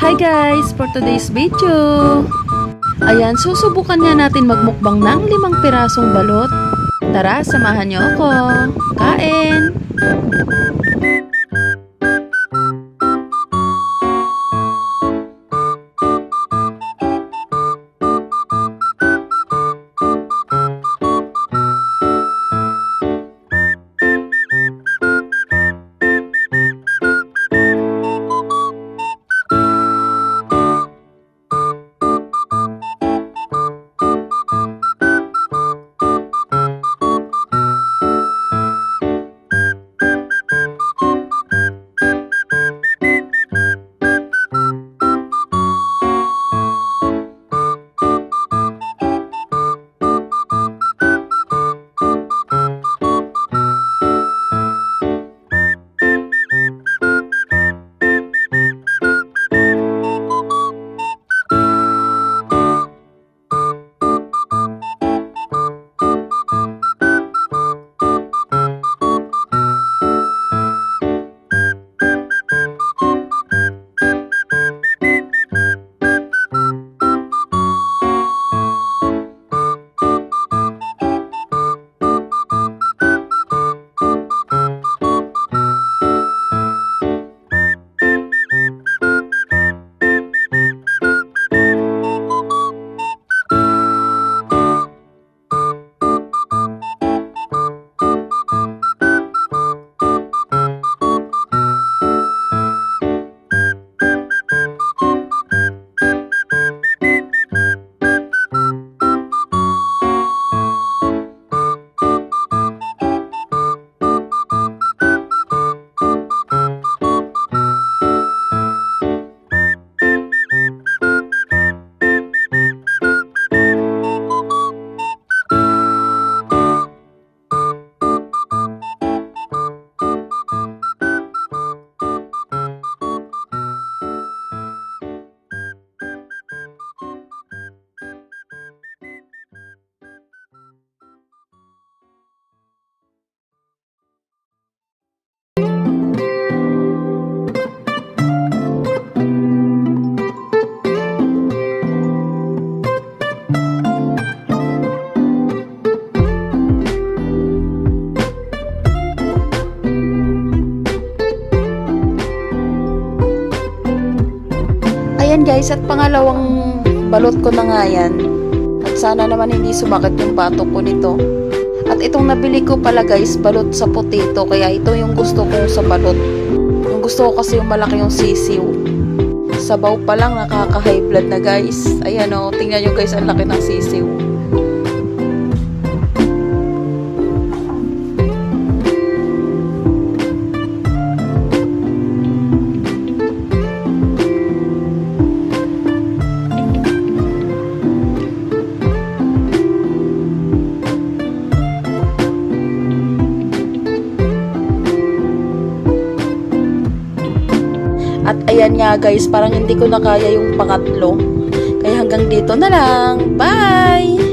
Hi guys! For today's video, ayan, susubukan nga natin magmukbang ng 5 pirasong balot. Tara, samahan niyo ako. Kain! Ayan guys, at pangalawang balot ko na nga yan. At sana naman hindi sumakit yung batok ko nito. At itong nabili ko pala guys, balot sa potato. Kaya ito yung gusto ko sa balot. Yung gusto ko kasi yung malaki yung sisiw. Sabaw pa lang nakaka-high blood na guys. Ayan o, tingnan nyo guys, ang laki ng sisiw. At ayan nga guys, parang hindi ko na kaya yung pangatlo. Kaya hanggang dito na lang. Bye!